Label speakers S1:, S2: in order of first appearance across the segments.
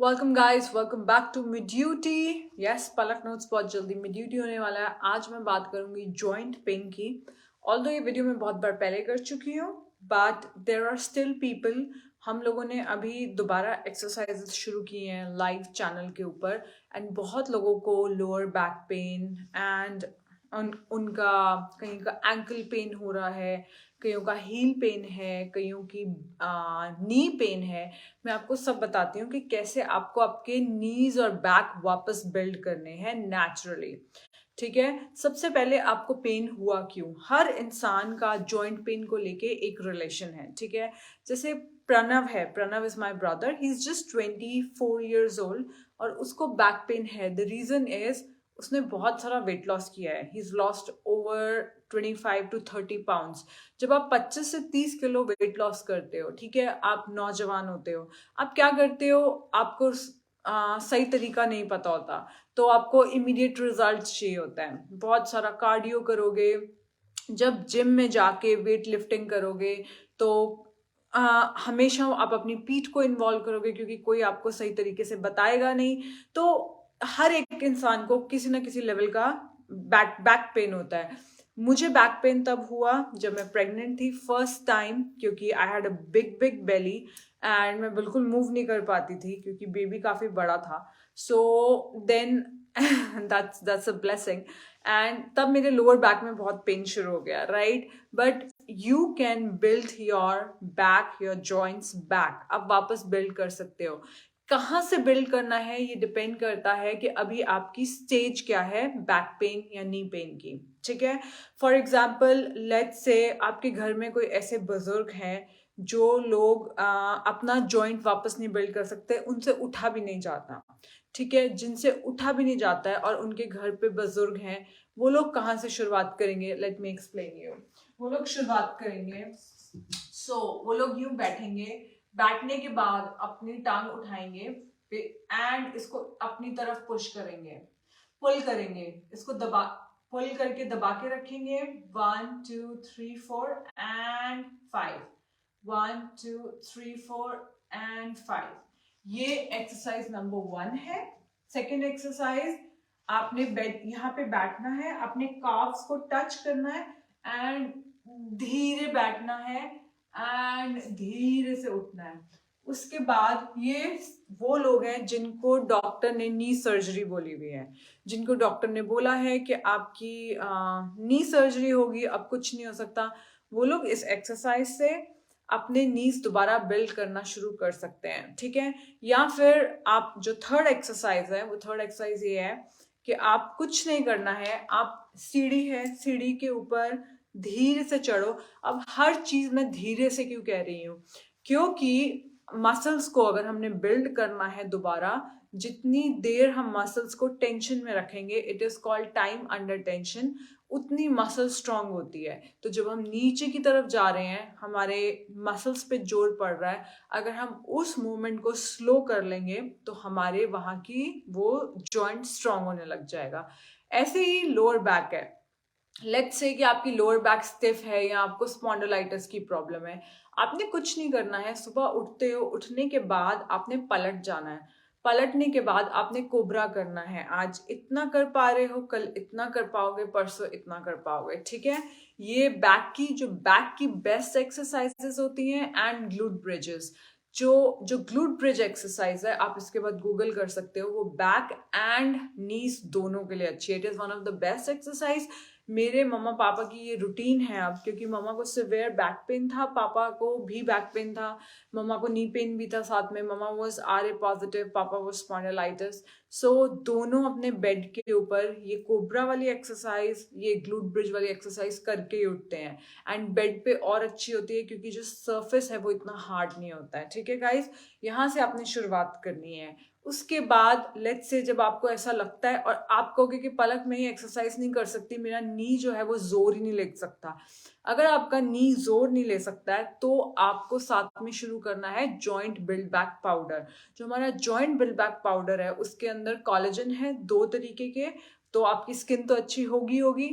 S1: Welcome guys, welcome back to mid duty. Yes, Palak notes बहुत जल्दी mid duty होने वाला है। आज मैं बात करूंगी जॉइंट पेन की। ऑल्दो ये वीडियो मैं बहुत बार पहले कर चुकी हूँ, but there are still people. हम लोगों ने अभी दोबारा एक्सरसाइजेस शुरू किए हैं लाइव चैनल के ऊपर, एंड बहुत लोगों को लोअर बैक पेन एंड उनका कहीं का एंकल पेन हो रहा है, कईयों का हील पेन है, कईयों की नी पेन है। मैं आपको सब बताती हूँ कि कैसे आपको आपके नीज और बैक वापस बिल्ड करने हैं नेचुरली। ठीक है, सबसे पहले आपको पेन हुआ क्यों? हर इंसान का जॉइंट पेन को लेके एक रिलेशन है। ठीक है, जैसे प्रणव है, Pranav is my brother, he is just 24 years old और उसको बैक पेन है। द रीजन इज उसने बहुत सारा वेट लॉस किया है। He is lost over 25 to 30 pounds। जब आप 25 से 30 किलो वेट लॉस करते हो, ठीक है, आप नौजवान होते हो, आप क्या करते हो? आपको सही तरीका नहीं पता होता, तो आपको इमीडिएट रिजल्ट चाहिए होता है। बहुत सारा कार्डियो करोगे, जब जिम में जाके वेट लिफ्टिंग करोगे तो हमेशा आप अपनी पीठ को इन्वॉल्व करोगे, क्योंकि कोई आपको सही तरीके से बताएगा नहीं। तो हर एक इंसान को किसी ना किसी लेवल का बैक पेन होता है। मुझे बैक पेन तब हुआ जब मैं प्रेग्नेंट थी फर्स्ट टाइम, क्योंकि I had a big big belly and मैं बिल्कुल मूव नहीं कर पाती थी क्योंकि बेबी काफी बड़ा था। So then that's a blessing. And तब मेरे लोअर बैक में बहुत पेन शुरू हो गया, right? But you can build your back, your joints back. आप वापस बिल्ड कर सकते हो। कहाँ से बिल्ड करना है ये डिपेंड करता है कि अभी आपकी स्टेज क्या है बैक पेन या नी पेन की। ठीक है, फॉर एग्जाम्पल लेट्स से आपके घर में कोई ऐसे बुजुर्ग हैं जो लोग अपना जॉइंट वापस नहीं बिल्ड कर सकते, उनसे उठा भी नहीं जाता। ठीक है, जिनसे उठा भी नहीं जाता है और उनके घर पे बुजुर्ग हैं, वो लोग कहाँ से शुरुआत करेंगे? Let me explain you. वो लोग शुरुआत करेंगे, वो लोग यूं बैठेंगे, बैठने के बाद अपनी टांग उठाएंगे एंड इसको अपनी तरफ पुश करेंगे, पुल करेंगे, इसको दबा, पुल करके दबा के रखेंगे। 1 2 3 4 एंड 5, 1 2 3 4 एंड 5। ये एक्सरसाइज नंबर 1 है। सेकेंड एक्सरसाइज, आपने बेड यहाँ पे बैठना है, अपने काफ्स को टच करना है एंड धीरे बैठना है एंड धीरे से उठना है। उसके बाद ये वो लोग हैं जिनको डॉक्टर ने नी सर्जरी बोली हुई है, जिनको डॉक्टर ने बोला है कि आपकी नी सर्जरी होगी, अब कुछ नहीं हो सकता, वो लोग इस एक्सरसाइज से अपने नीज दोबारा बिल्ड करना शुरू कर सकते हैं। ठीक है, या फिर आप जो थर्ड एक्सरसाइज है, वो थर्ड एक्सरसाइज ये है कि आप कुछ नहीं करना है, आप सीढ़ी है, सीढ़ी के ऊपर धीरे से चढ़ो। अब हर चीज में धीरे से क्यों कह रही हूँ? क्योंकि मसल्स को अगर हमने बिल्ड करना है दोबारा, जितनी देर हम मसल्स को टेंशन में रखेंगे, it is called time under tension, उतनी मसल स्ट्रांग होती है। तो जब हम नीचे की तरफ जा रहे हैं, हमारे मसल्स पे जोर पड़ रहा है, अगर हम उस मूवमेंट को स्लो कर लेंगे तो हमारे वहां की वो जॉइंट स्ट्रांग होने लग जाएगा। ऐसे ही लोअर बैक है। लेट्स से कि आपकी लोअर बैक स्टिफ है या आपको स्पॉन्डिलाइटिस की प्रॉब्लम है। आपने कुछ नहीं करना है, सुबह उठते हो, उठने के बाद आपने पलट जाना है, पलटने के बाद आपने कोबरा करना है। आज इतना कर पा रहे हो, कल इतना कर पाओगे, परसों इतना कर पाओगे। ठीक है, ये बैक की बेस्ट एक्सरसाइजेस होती हैं एंड ग्लूट ब्रिजेस। जो ग्लूट ब्रिज एक्सरसाइज है, आप इसके बाद गूगल कर सकते हो, वो बैक एंड नीज दोनों के लिए अच्छी है। It is one of the best exercise. मेरे मम्मा पापा की ये रूटीन है अब, क्योंकि मम्मा को सिवियर बैक पेन था, पापा को भी बैक पेन था, मम्मा को नी पेन भी था साथ में। मम्मा वाज आरए पॉजिटिव, पापा वाज स्पॉन्डिलाइटिस। सो दोनों अपने बेड के ऊपर ये कोबरा वाली एक्सरसाइज, ये ग्लूट ब्रिज वाली एक्सरसाइज करके ही उठते हैं। एंड बेड पे और अच्छी होती है क्योंकि जो सर्फेस है वो इतना हार्ड नहीं होता है। ठीक है गाइज, यहाँ से आपने शुरुआत करनी है। उसके बाद लेट्स से जब आपको ऐसा लगता है और आप कहोगे कि पलक मैं ये एक्सरसाइज नहीं कर सकती, मेरा नी जो है वो जोर ही नहीं ले सकता। अगर आपका नी जोर नहीं ले सकता है तो आपको साथ में शुरू करना है जॉइंट बिल्ड बैक पाउडर। जो हमारा जॉइंट बिल्ड बैक पाउडर है उसके अंदर कोलेजन है 2 तरीके के, तो आपकी स्किन तो अच्छी होगी होगी,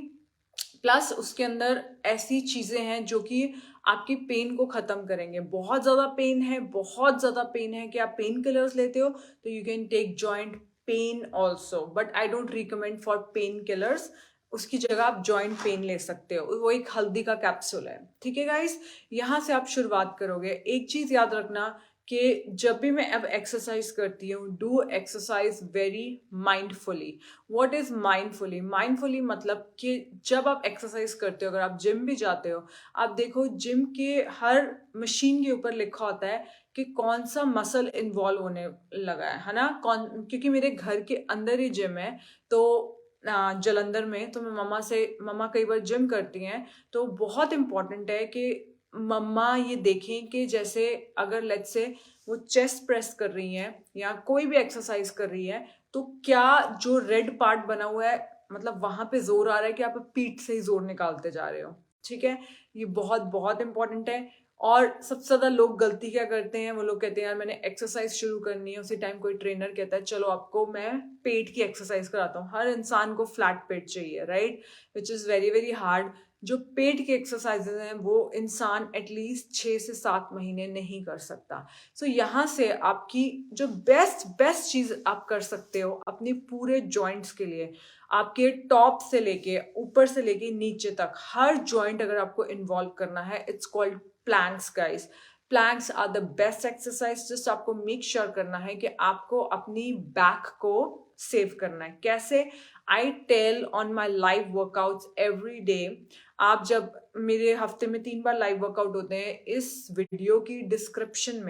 S1: प्लस उसके अंदर ऐसी चीजें हैं जो कि आपकी पेन को ख़त्म करेंगे। बहुत ज़्यादा पेन है, बहुत ज़्यादा पेन है कि आप पेन किलर्स लेते हो, तो you can take joint pain also, but I don't recommend for pain killers. उसकी जगह आप जॉइंट पेन ले सकते हो, वो एक हल्दी का कैप्सूल है। ठीक है गाइस, यहाँ से आप शुरुआत करोगे। एक चीज़ याद रखना कि जब भी मैं अब एक्सरसाइज करती हूँ, do exercise very mindfully. What is mindfully? Mindfully मतलब कि जब आप एक्सरसाइज करते हो, अगर आप जिम भी जाते हो, आप देखो जिम के हर मशीन के ऊपर लिखा होता है कि कौन सा मसल इन्वॉल्व होने लगा है ना। कौन, क्योंकि मेरे घर के अंदर ही जिम है, तो जलंधर में, तो मैं मम्मा कई बार जिम करती हैं, तो बहुत इंपॉर्टेंट है कि मम्मा ये देखें कि जैसे अगर लेट्स से वो चेस्ट प्रेस कर रही हैं या कोई भी एक्सरसाइज कर रही है, तो क्या जो रेड पार्ट बना हुआ है, मतलब वहां पे जोर आ रहा है कि आप पीठ से ही जोर निकालते जा रहे हो। ठीक है, ये बहुत बहुत इंपॉर्टेंट है। और सबसे ज्यादा लोग गलती क्या करते हैं, वो लोग कहते हैं यार मैंने एक्सरसाइज शुरू करनी है, उसी टाइम कोई ट्रेनर कहता है चलो आपको मैं पेट की एक्सरसाइज कराता हूँ। हर इंसान को फ्लैट पेट चाहिए, right, which is very very hard. जो पेट की एक्सरसाइजेज हैं वो इंसान एटलीस्ट 6 से 7 महीने नहीं कर सकता। सो यहाँ से आपकी जो बेस्ट चीज आप कर सकते हो अपने पूरे जॉइंट्स के लिए, आपके टॉप से लेके ऊपर से लेके नीचे तक हर जॉइंट अगर आपको इन्वॉल्व करना है, it's called planks guys. Planks are the best exercise. Just आपको मेक श्योर करना है कि आपको अपनी बैक को सेव करना है। कैसे? I tell on my live workouts every day. आप जब, मेरे हफ्ते में 3 बार लाइव वर्कआउट होते हैं, इस वीडियो की डिस्क्रिप्शन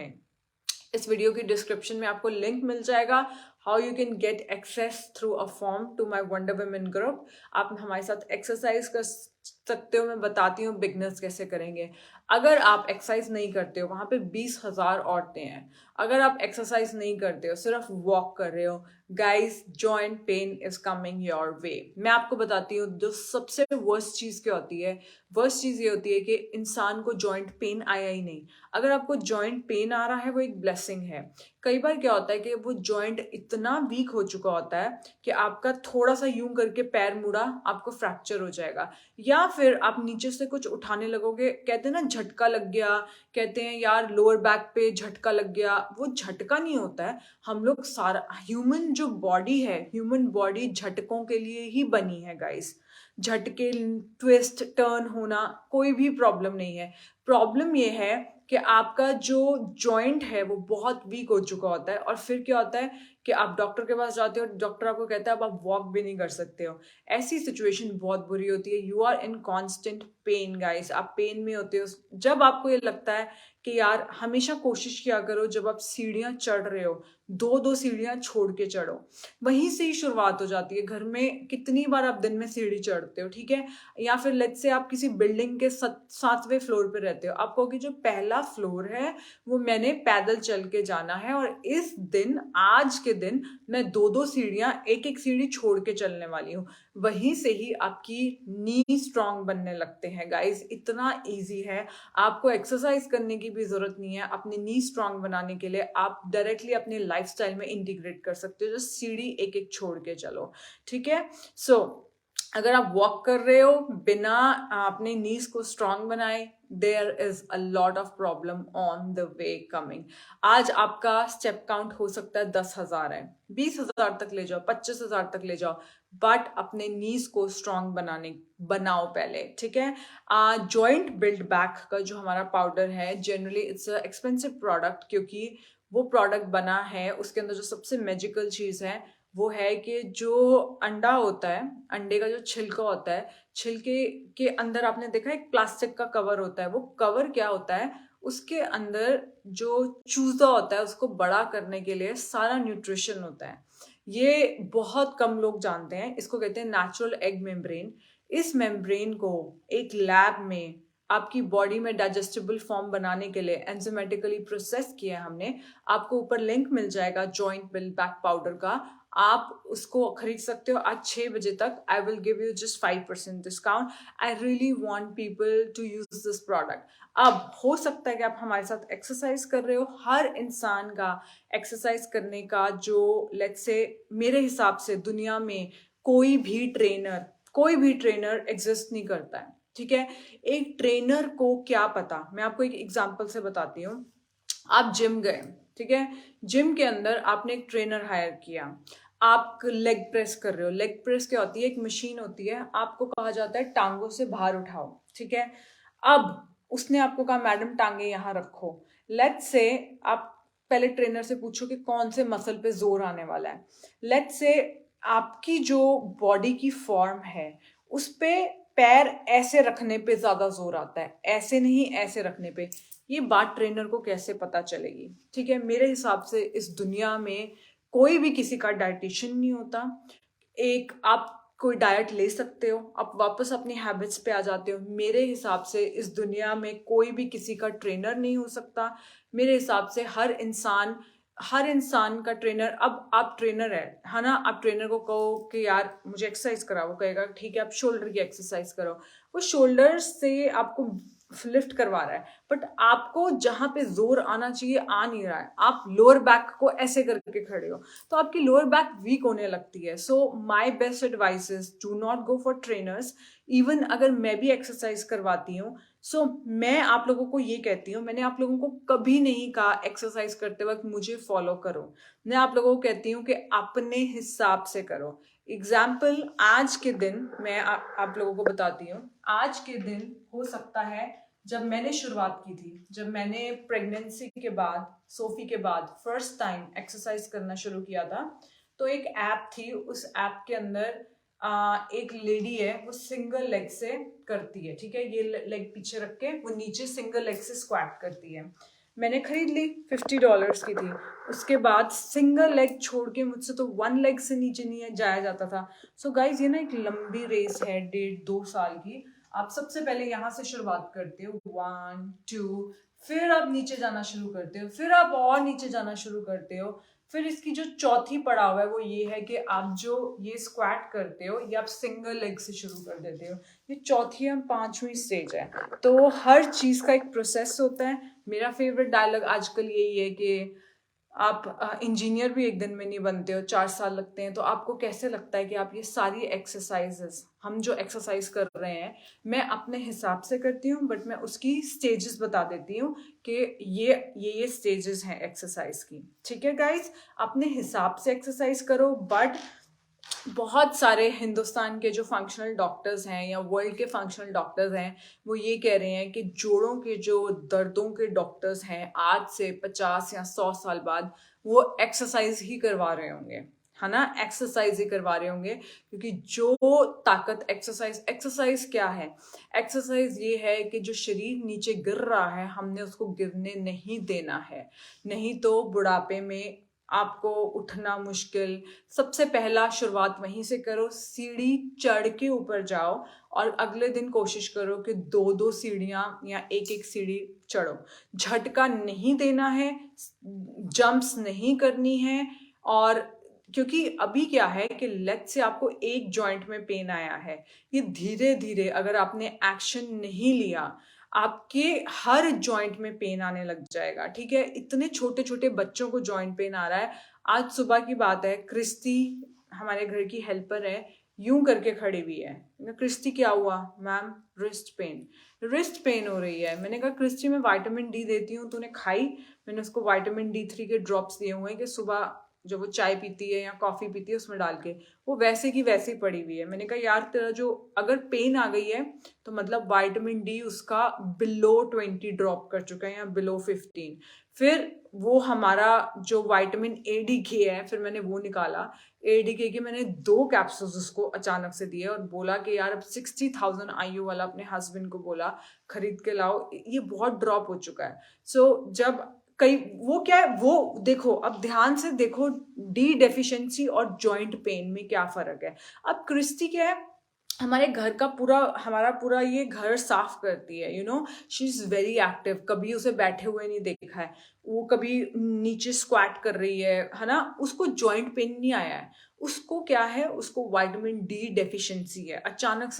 S1: में आपको लिंक मिल जाएगा, how you can get access through a form to my wonder women group. आप हमारे साथ एक्सरसाइज कर सकते हो, मैं बताती हूँ बिगनर्स कैसे करेंगे। अगर आप एक्सरसाइज नहीं करते हो, वहां पे 20,000 औरतें हैं, अगर आप एक्सरसाइज नहीं करते हो, सिर्फ वॉक कर रहे हो, guys joint pain is coming your way. मैं आपको बताती हूँ जो सबसे वर्स्ट चीज क्या होती है। वर्स्ट चीज ये होती है कि इंसान को जॉइंट पेन आया ही नहीं। अगर आपको जॉइंट पेन आ रहा है, वो एक ब्लेसिंग है। कई बार क्या होता है कि वो जॉइंट इतना वीक हो चुका होता है कि आपका थोड़ा सा यूं करके पैर मुड़ा, आपको फ्रैक्चर हो जाएगा। या फिर आप नीचे से कुछ उठाने लगोगे, कहते हैं ना झटका लग गया, कहते हैं यार लोअर बैक पे झटका लग गया। वो झटका नहीं होता है। हम लोग सारा ह्यूमन जो बॉडी है, ह्यूमन बॉडी झटकों के लिए ही बनी है गाइस। झटके, ट्विस्ट, टर्न होना कोई भी प्रॉब्लम नहीं है। प्रॉब्लम ये है कि आपका जो जॉइंट है वो बहुत वीक हो चुका होता है, और फिर क्या होता है कि आप डॉक्टर के पास जाते हो, डॉक्टर आपको कहता है अब आप वॉक भी नहीं कर सकते हो। ऐसी सिचुएशन बहुत बुरी होती है। You are in constant pain guys, आप पेन में होते हो। जब आपको ये लगता है कि यार, हमेशा कोशिश किया करो जब आप सीढ़ियां चढ़ रहे हो, 2-2 सीढ़ियां छोड़ के चढ़ो। वहीं से ही शुरुआत हो जाती है। घर में कितनी बार आप दिन में सीढ़ी चढ़ते हो, ठीक है? या फिर लेट्स से आप किसी बिल्डिंग के 7वें फ्लोर पे रहते हो, आप कहोगे जो पहला फ्लोर है वो मैंने पैदल चल के जाना है, और इस दिन, आज के दिन, मैं 2-2 सीढ़ियां, एक सीढ़ी छोड़ के चलने वाली हूँ। वहीं से ही आपकी नी स्ट्रांग बनने लगते हैं गाइस। इतना इजी है। आपको एक्सरसाइज करने की भी जरूरत नहीं है। अपनी नी स्ट्रांग बनाने के लिए आप डायरेक्टली अपने लाइफस्टाइल में इंटीग्रेट कर सकते हो। जो सीढ़ी एक एक छोड़ के चलो, ठीक है? सो अगर आप वॉक कर रहे हो बिना अपने नीज को स्ट्रांग बनाए, there is a lot of problem on the way coming. आज आपका स्टेप काउंट हो सकता है 10,000 है, 20,000 तक ले जाओ, 25,000 तक ले जाओ, बट अपने नीज को स्ट्रांग बनाओ पहले, ठीक है? जॉइंट बिल्ड बैक का जो हमारा पाउडर है, generally it's a expensive product, क्योंकि वो प्रोडक्ट बना है, उसके अंदर जो सबसे मैजिकल चीज है वो है कि जो अंडा होता है, अंडे का जो छिलका होता है, छिलके के अंदर आपने देखा एक प्लास्टिक का कवर होता है। वो कवर क्या होता है, उसके अंदर जो चूजा होता है उसको बड़ा करने के लिए सारा न्यूट्रिशन होता है। ये बहुत कम लोग जानते हैं। इसको कहते हैं नेचुरल एग मेम्ब्रेन। इस मेम्ब्रेन को एक लैब में आपकी बॉडी में डाइजेस्टिबल फॉर्म बनाने के लिए एंजाइमेटिकली प्रोसेस किया है हमने। आपको ऊपर लिंक मिल जाएगा जॉइंट बिल्ड बैक पाउडर का, आप उसको खरीद सकते हो आज 6 बजे तक। I will give you just 5% discount. I really want people to use this product. अब हो सकता है कि आप हमारे साथ एक्सरसाइज कर रहे हो। हर इंसान का एक्सरसाइज करने का जो, लेट्स से, मेरे हिसाब से दुनिया में कोई भी ट्रेनर एग्जिस्ट नहीं करता है। ठीक है। एक ट्रेनर को क्या पता, मैं आपको एक एग्जांपल से बताती हूँ। आप जिम गए, ठीक है, जिम के अंदर आपने एक ट्रेनर हायर किया, आप लेग प्रेस कर रहे हो। लेग प्रेस क्या होती है, एक मशीन होती है, आपको कहा जाता है टांगों से बाहर उठाओ, ठीक है। अब उसने आपको कहा मैडम टांगे यहाँ रखो। लेट्स से आप पहले ट्रेनर से पूछो कि कौन से मसल पे जोर आने वाला है। लेट्स से आपकी जो बॉडी की फॉर्म है उस पे पैर ऐसे रखने पे ज्यादा जोर आता है, ऐसे नहीं ऐसे रखने पे। ये बात ट्रेनर को कैसे पता चलेगी? ठीक है, मेरे हिसाब से इस दुनिया में कोई भी किसी का डाइटिशियन नहीं होता। एक आप कोई डाइट ले सकते हो, आप वापस अपनी हैबिट्स पे आ जाते हो। मेरे हिसाब से इस दुनिया में कोई भी किसी का ट्रेनर नहीं हो सकता। मेरे हिसाब से हर इंसान का ट्रेनर, अब आप ट्रेनर है ना, आप ट्रेनर को कहो कि यार मुझे एक्सरसाइज कराओ, वो कहेगा ठीक है आप शोल्डर की एक्सरसाइज करो। वो शोल्डर से आपको लिफ्ट करवा रहा है, बट आपको जहां पे जोर आना चाहिए आ नहीं रहा है। आप लोअर बैक को ऐसे करके खड़े हो तो आपकी लोअर बैक वीक होने लगती है। So my best advice is do not go for trainers. Even अगर मैं भी एक्सरसाइज करवाती हूँ, सो मैं आप लोगों को ये कहती हूँ, मैंने आप लोगों को कभी नहीं कहा एक्सरसाइज करते वक्त मुझे फॉलो करो। मैं आप लोगों को कहती हूँ कि अपने हिसाब से करो। एग्जाम्पल, आज के दिन मैं आप लोगों को बताती हूँ। आज के दिन हो सकता है जब मैंने शुरुआत की थी, जब मैंने प्रेगनेंसी के बाद, सोफी के बाद फर्स्ट टाइम एक्सरसाइज करना शुरू किया था, तो एक ऐप थी, उस ऐप के अंदर एक लेडी है, वो सिंगल लेग से करती है, ठीक है, ये लेग पीछे रख के वो नीचे सिंगल लेग से स्क्वाट करती है। मैंने खरीद ली, $50 की थी। उसके बाद सिंगल लेग छोड़ के मुझसे तो वन लेग से नीचे नहीं जाया जाता था। सो गाइज, ये ना एक लंबी रेस है, 1.5-2 साल की। आप सबसे पहले यहाँ से शुरुआत करते हो, 1 2, फिर आप नीचे जाना शुरू करते हो, फिर आप और नीचे जाना शुरू करते हो। फिर इसकी जो चौथी पड़ाव है वो ये है कि आप जो ये स्क्वाट करते हो ये आप सिंगल लेग से शुरू कर देते हो। ये चौथी या पांचवी स्टेज है। तो हर चीज का एक प्रोसेस होता है। मेरा फेवरेट डायलॉग आजकल यही है कि आप इंजीनियर भी एक दिन में नहीं बनते हो, 4 साल लगते हैं। तो आपको कैसे लगता है कि आप ये सारी एक्सरसाइजेस, हम जो एक्सरसाइज कर रहे हैं, मैं अपने हिसाब से करती हूँ, बट मैं उसकी स्टेजेस बता देती हूँ कि ये स्टेजेस हैं एक्सरसाइज की। ठीक है गाइज, अपने हिसाब से एक्सरसाइज करो। बट बहुत सारे हिंदुस्तान के जो फंक्शनल डॉक्टर्स हैं या वर्ल्ड के फंक्शनल डॉक्टर्स हैं, वो ये कह रहे हैं कि जोड़ों के जो दर्दों के डॉक्टर्स हैं आज से 50 या 100 साल बाद वो एक्सरसाइज ही करवा रहे होंगे, है ना, एक्सरसाइज ही करवा रहे होंगे। क्योंकि जो ताकत एक्सरसाइज क्या है? एक्सरसाइज ये है कि जो शरीर नीचे गिर रहा है हमने उसको गिरने नहीं देना है, नहीं तो बुढ़ापे में आपको उठना मुश्किल। सबसे पहला शुरुआत वहीं से करो, सीढ़ी चढ़ के ऊपर जाओ और अगले दिन कोशिश करो कि 2-2 सीढ़ियां या एक सीढ़ी चढ़ो। झटका नहीं देना है, जंप्स नहीं करनी है। और क्योंकि अभी क्या है कि लेग से आपको एक जॉइंट में पेन आया है, ये धीरे धीरे अगर आपने एक्शन नहीं लिया आपके हर जॉइंट में पेन आने लग जाएगा। ठीक है, इतने छोटे छोटे बच्चों को जॉइंट पेन आ रहा है। आज सुबह की बात है, क्रिस्टी हमारे घर की हेल्पर है, यूं करके खड़ी हुई है। क्रिस्टी क्या हुआ? मैम रिस्ट पेन हो रही है। मैंने कहा क्रिस्टी मैं विटामिन डी देती हूँ, तूने खाई? मैंने उसको विटामिन D3 के ड्रॉप्स दिए हुए हैं कि सुबह जब वो चाय पीती है या कॉफी पीती है उसमें डाल के, वो वैसे की वैसे पड़ी हुई है। मैंने कहा यार तेरा जो अगर पेन आ गई है तो मतलब विटामिन डी उसका बिलो 20 ड्रॉप कर चुका है या बिलो 15। फिर वो हमारा जो विटामिन ADK है, फिर मैंने वो निकाला। ADK के मैंने 2 कैप्सूल्स उसको अचानक से दिए और बोला कि यार अब 60,000 IU वाला अपने हस्बैंड को बोला खरीद के लाओ, ये बहुत ड्रॉप हो चुका है। सो जब कई वो क्या है, वो देखो, अब ध्यान से देखो डी डेफिशिएंसी और जॉइंट पेन में क्या फर्क है। अब क्रिस्टी क्या है, हमारा पूरा ये घर साफ करती है, शी इज वेरी एक्टिव। कभी उसे बैठे हुए नहीं देखा है, वो कभी नीचे स्क्वाट कर रही है ना। उसको जॉइंट पेन नहीं आया है, उसको क्या है, उसको विटामिन डी डेफिशिएंसी है। अचानक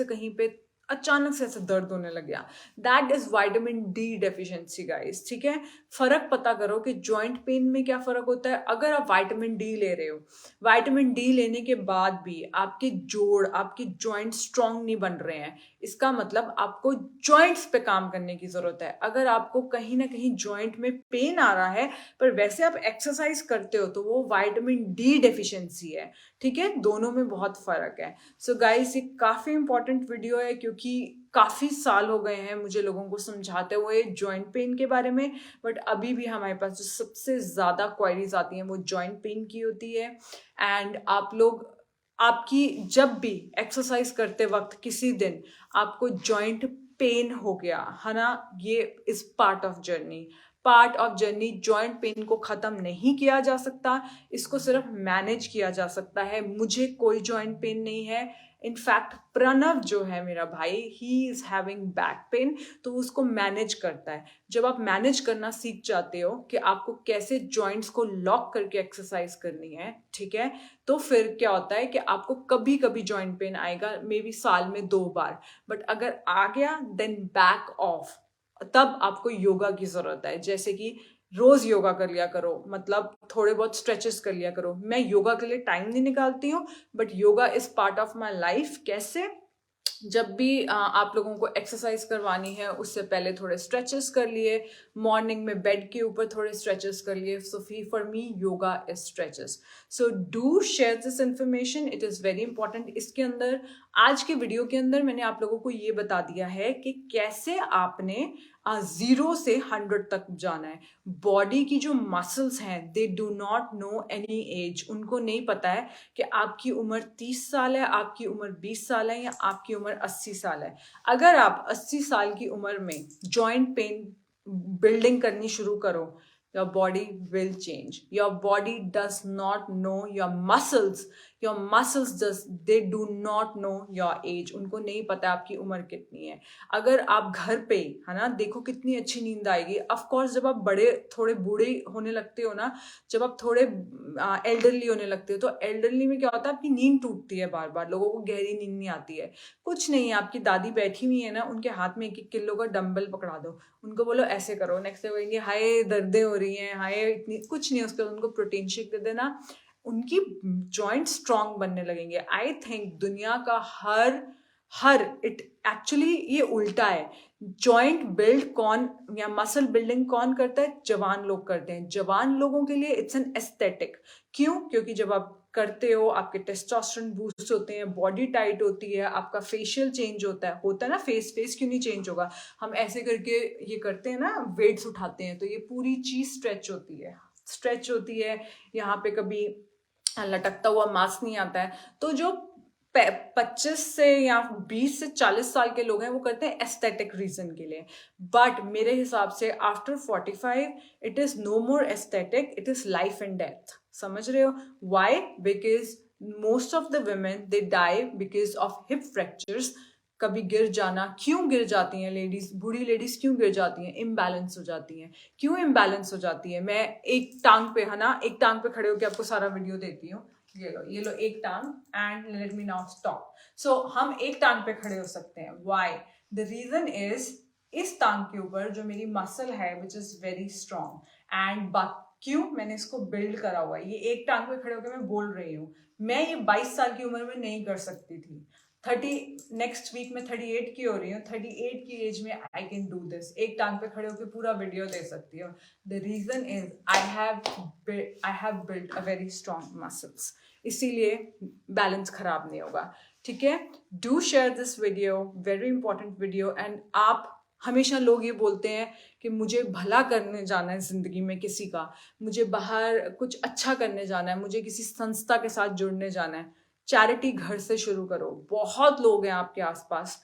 S1: से ऐसे दर्द होने लग गया, that is vitamin D deficiency guys. ठीक है, फर्क पता करो कि जॉइंट पेन में क्या फर्क होता है। अगर आप विटामिन डी ले रहे हो, विटामिन डी लेने के बाद भी आपके जोड़, आपके जॉइंट स्ट्रांग नहीं बन रहे हैं, इसका मतलब आपको जॉइंट्स पे काम करने की जरूरत है। अगर आपको कहीं ना कहीं जॉइंट में पेन आ रहा है पर वैसे आप एक्सरसाइज करते हो तो वो विटामिन डी डेफिशिएंसी है। ठीक है, दोनों में बहुत फर्क है। सो गाइस, ये काफी इंपॉर्टेंट वीडियो है क्योंकि काफी साल हो गए हैं मुझे लोगों को समझाते हुए जॉइंट पेन के बारे में, बट अभी भी हमारे पास जो सबसे ज्यादा क्वेरीज आती हैं वो जॉइंट पेन की होती है। एंड आप लोग, आपकी जब भी एक्सरसाइज करते वक्त किसी दिन आपको जॉइंट पेन हो गया है ना, ये is part of journey. Joint pain को खत्म नहीं किया जा सकता, इसको सिर्फ मैनेज किया जा सकता है। मुझे कोई जॉइंट पेन नहीं है। इनफैक्ट प्रणव जो है मेरा भाई, he is having back pain, तो उसको मैनेज करता है। जब आप मैनेज करना सीख जाते हो कि आपको कैसे जॉइंट्स को लॉक करके एक्सरसाइज करनी है, ठीक है, तो फिर क्या होता है कि आपको कभी कभी जॉइंट पेन आएगा, मे बी साल में 2 बार, बट अगर आ गया देन बैक ऑफ। तब आपको योगा की जरूरत है, जैसे कि रोज योगा कर लिया करो, मतलब थोड़े बहुत स्ट्रेचेस कर लिया करो। मैं योगा के लिए टाइम नहीं निकालती हूँ, but yoga is part of my life. कैसे? जब भी आप लोगों को एक्सरसाइज करवानी है उससे पहले थोड़े स्ट्रेचेस कर लिए, मॉर्निंग में बेड के ऊपर थोड़े स्ट्रेचेस कर लिए। So for me yoga is stretches. So do share this information, it is very important. इसके अंदर, आज के वीडियो के अंदर मैंने आप लोगों को ये बता दिया है कि कैसे आपने 0 से 100 तक जाना है। बॉडी की जो मसल्स हैं, they do not know any as. उनको नहीं पता है कि आपकी उम्र 30 साल है, आपकी उम्र 20 साल है या आपकी उम्र 80 साल है। अगर आप 80 साल की उम्र में जॉइंट पेन बिल्डिंग करनी शुरू करो, your body will change. Your body does not know your muscles. Your muscles they do not know your age. उनको नहीं पता आपकी उम्र कितनी है। अगर आप घर पे, है ना, देखो कितनी अच्छी नींद आएगी। ऑफ कोर्स जब आप बड़े, थोड़े बूढ़े होने लगते हो ना, जब आप थोड़े एल्डरली होने लगते हो, तो एल्डरली में क्या होता है, आपकी नींद टूटती है बार बार, लोगों को गहरी नींद नहीं आती है। कुछ नहीं है, आपकी दादी बैठी हुई है ना, उनके हाथ में 1-1 किलो का डंबल पकड़ा दो, उनको बोलो ऐसे करो, नेक्स्ट डे बोलेंगे हाय दर्दें हो रही हैं, हाय इतनी, कुछ नहीं, उसके बाद उनको प्रोटीन शेक दे देना, उनकी जॉइंट स्ट्रांग बनने लगेंगे। आई थिंक दुनिया का हर इट एक्चुअली ये उल्टा है। जॉइंट बिल्ड कौन या मसल बिल्डिंग कौन करता है? जवान लोग करते हैं। जवान लोगों के लिए इट्स एन एस्थेटिक। क्यों? क्योंकि जब आप करते हो आपके टेस्टोस्टेरोन बूस्ट होते हैं, बॉडी टाइट होती है, आपका फेशियल चेंज होता है ना। फेस क्यों नहीं चेंज होगा? हम ऐसे करके ये करते हैं ना, वेट्स उठाते हैं, तो ये पूरी चीज स्ट्रेच होती है। यहाँ पे कभी लटकता हुआ मांस नहीं आता है। तो जो 25 से या 20 से 40 साल के लोग हैं वो करते हैं एस्थेटिक रीजन के लिए, बट मेरे हिसाब से after 45 it is no more aesthetic, it is life and death. समझ रहे हो? Why? Because most of the women they die because of hip fractures. कभी गिर जाना। क्यों गिर जाती हैं लेडीज, बूढ़ी लेडीज क्यों गिर जाती हैं? इम्बैलेंस हो जाती हैं। क्यों इम्बैलेंस हो जाती है? मैं एक टांग पे, है ना, एक टांग पे खड़े होकर आपको सारा वीडियो देती हूँ। ये लो एक टांग, and let me now stop. So हम एक टांग पे खड़े हो सकते हैं। व्हाई? द रीजन इज, इस टांग के ऊपर जो मेरी मसल है which is very strong, and क्यों? मैंने इसको बिल्ड करा हुआ है। ये एक टांग पे खड़े होकर मैं बोल रही हूँ। मैं ये 22 साल की उम्र में नहीं कर सकती थी। 30 नेक्स्ट वीक में 38 की हो रही हूँ। 38 की एज में आई कैन डू दिस। एक टांग पे खड़े होकर पूरा वीडियो दे सकती हूँ। The reason is I have built a very strong muscles, इसीलिए बैलेंस खराब नहीं होगा। ठीक है, do share this video, very important video. And आप, हमेशा लोग ये बोलते हैं कि मुझे भला करने जाना है जिंदगी में किसी का, मुझे बाहर कुछ अच्छा करने जाना है, मुझे किसी संस्था के साथ जुड़ने जाना है। चैरिटी घर से शुरू करो। बहुत लोग हैं आपके आसपास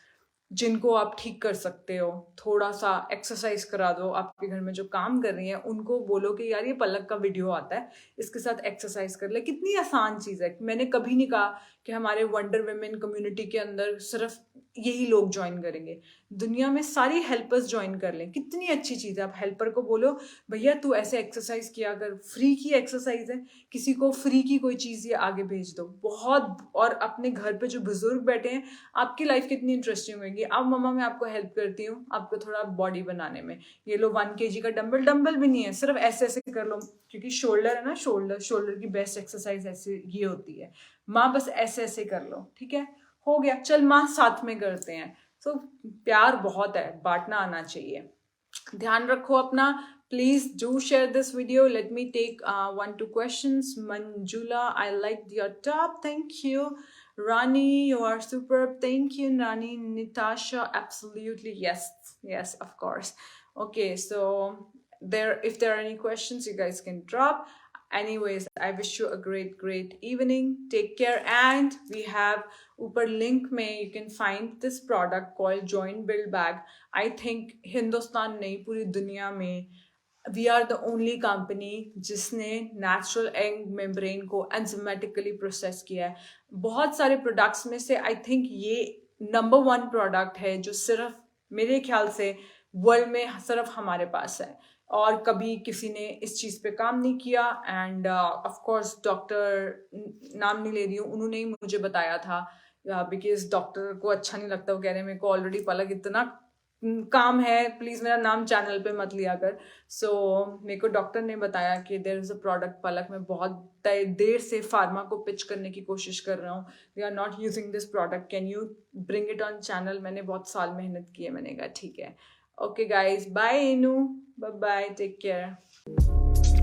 S1: जिनको आप ठीक कर सकते हो। थोड़ा सा एक्सरसाइज करा दो। आपके घर में जो काम कर रही हैं उनको बोलो कि यार ये पलक का वीडियो आता है, इसके साथ एक्सरसाइज कर ले। कितनी आसान चीज़ है। मैंने कभी नहीं कहा कि हमारे वंडर वुमेन कम्युनिटी के अंदर सिर्फ यही लोग ज्वाइन करेंगे। दुनिया में सारी हेल्पर्स ज्वाइन कर लें। कितनी अच्छी चीज़ है। आप हेल्पर को बोलो भैया तू ऐसे एक्सरसाइज किया कर, फ्री की एक्सरसाइज है, किसी को फ्री की कोई चीज़ ये आगे भेज दो। बहुत। और अपने घर पे जो बुजुर्ग बैठे हैं, आपकी लाइफ कितनी इंटरेस्टिंग होगी। अब मम्मा मैं आपको हेल्प करती हूँ आपको थोड़ा बॉडी बनाने में। ये लो 1 kg का डंबल भी नहीं है, सिर्फ ऐसे ऐसे कर लो, क्योंकि शोल्डर है ना, शोल्डर की बेस्ट एक्सरसाइज ऐसे ये होती है। माँ बस ऐसे ऐसे कर लो, ठीक है, हो गया। चल माँ साथ में करते हैं। सो प्यार बहुत है, बांटना आना चाहिए। ध्यान रखो अपना। Please do share this video. Let me take 1-2 questions. Manjula, I liked your top. Thank you. Rani, you are superb. Thank you, Rani. Natasha, absolutely. Yes, yes, of course. Okay, so if there are any questions, you guys can drop. Anyways, I wish you a great evening. Take care, and we have ऊपर link में you can find this product called Joint Build Bag. I think Hindustan नहीं, पूरी दुनिया में we are the only company जिसने natural egg membrane को enzymatically process किया है। बहुत सारे प्रोडक्ट्स में से आई थिंक ये नंबर 1 प्रोडक्ट है जो सिर्फ मेरे ख्याल से वर्ल्ड में सिर्फ हमारे पास है, और कभी किसी ने इस चीज़ पे काम नहीं किया। एंड ऑफ कोर्स डॉक्टर, नाम नहीं ले रही हूँ, उन्होंने ही मुझे बताया था, बिकॉज डॉक्टर को अच्छा नहीं लगता, वो कह रहे हैं मेरे को ऑलरेडी पलक इतना काम है, प्लीज़ मेरा नाम चैनल पे मत लिया कर। सो मेरे को डॉक्टर ने बताया कि देयर इज़ अ प्रोडक्ट पलक, मैं बहुत देर से फार्मा को पिच करने की कोशिश कर रहा हूँ, we are not using this product, can you bring it on channel. मैंने बहुत साल मेहनत की है, मैंने कहा ठीक है। ओके गाइज, बाय इनू, बाय बाय, टेक केयर।